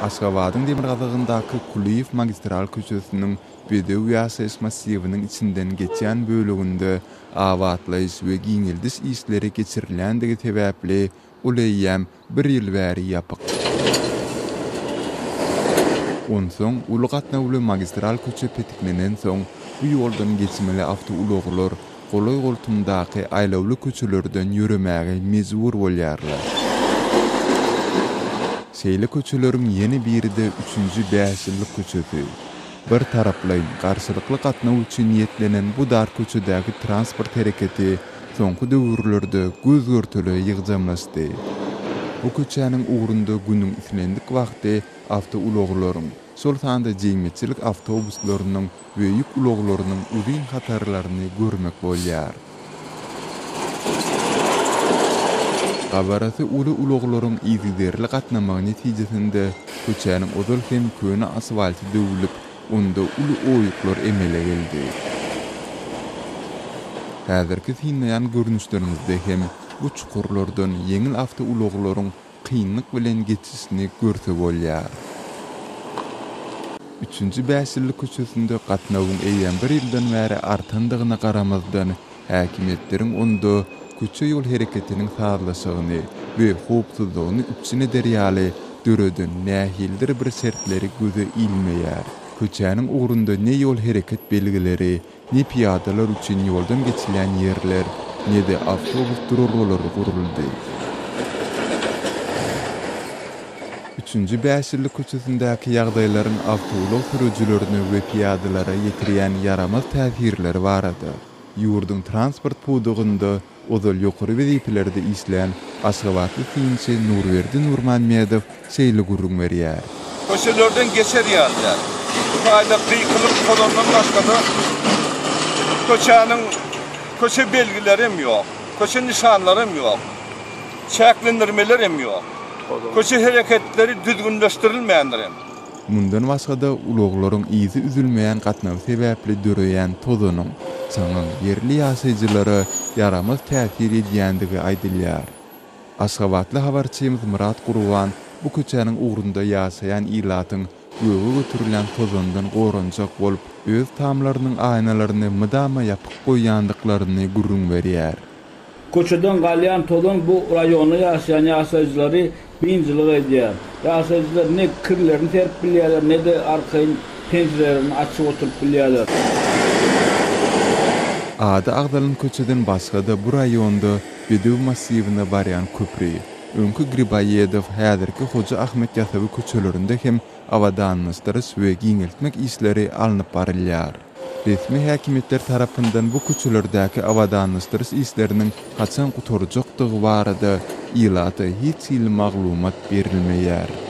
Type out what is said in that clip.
Aşgabatyň Demirgazagyndaky Kuliýew magistral köçesiniň Bedew ýaşaýyş massiwiniň içinden geçýän bölегinde awatlaýyş we giňildiş işleri geçirilendigi sebäpli uleýýam bir ýyl bäri ýapyk. Onsoň uly gatnawly magistral köçe petiklenen soň bu ýoldan geçmeli awtoulogylar golay goltumdaky aýlawly köçelerden ýüremäge mezbur bolýarlar. Şeýle köçeleriň ýeni biri de 3-nji 5 ýyllyk köçesi. Bir taraply garşylykly gatnaw üçin niýetlenen bu dar köçedägi transport hereketi soňky döwürlerde göz görteli ýygjamlaşdy. Bu köçäniň ugrunda günüň islendik wagty awtoulogylaryň, şol sanda jeňmeçilik awtobuslarynyň we ýük uloglarynyň uzun hatarlaryny görmek bolýar. Gabarasy uly uloglaryň ýygyderli gatnamagy netijesinde köçäniň ozal hem köne asfalty döwülip, onda uly oýuklar emele geldi. Häzirki sinnaýan görnüşlerimizde hem bu çukurlardan yeňil awtouloglaryň kynlyk bilen geçişini görse bolýar. 3-nji 5 ýyllyk köçesinde gatnawyň eýen bir ýyldan bäri artandygyna garamazdan häkimetleriň onda köçe ýol hereketiniň sağlaşygyny we howpsuzlygyny üçine derýaly döreden nähildir bir sertleri göze ilmeýär. Köçäniň ugrunda ne ýol hereket belgileri, ne piyadalar üçin ýoldan geçilen ýerler, ne de awtobus durarlary guruldy. 3-nji 5 ýyllyk köçesindäki ýagdaýlaryň awtolog sürüjilerini we piyadalara ýetirýän yaramaz täsirleri barady. Ýurdun transport pudugynda ozal ýokary wezipelerde işleýän Aşgabatly synçy Nurberdi Nurmanmedow şeýle gurrun berýär. Köşelerden geçer ýalylar. Haýda kıykılık kolondan başgada köçe belgileri hem ýok, köçe nişanları hem ýok, çäklendirmeler hem ýok. Köçe hereketleri düzgünleşdirilmeýändir hem. Mundan başga da uloglaryň izi üzülmeýän gatnaw sebäpli döreýän tozanyň saňyň ýerli ýaşaýjylary yaramaz täsir edýändigi aýdylýar. Aşgabatly habarçymyz Murat Gurwan bu köçäniň ugrunda ýaşaýan ýylatyň göwü götürilen tozandan goranjak bolup öz tamlarynyň aýnalaryny mydama ýapyk goýandyklaryny gurrun berýär. Köçeden galyan tozan bu raýonda ýaşaýan ýaşaýjylary binjilik edýär. Ýaşaýjylar ne kirlerini terip bilýärler, ne de arkaýyn pencerelerini açyp oturup bilýärler. Ada Agdalyň köçeden başga da bu raýonda Bedew massiwine barýan köprü, öňkü Gribayedow häzirki Hoja Ahmet ýasaby köçelerinde hem awadanlyşdyryş we giňeltmek işleri alınıp barylýar. Resmi häkimetler tarapyndan bu köçelerdäki awadanlyşdyryş işleriniň haçan guturjakdygy barada ýylata hiç ýyl maglumat berilmeýär.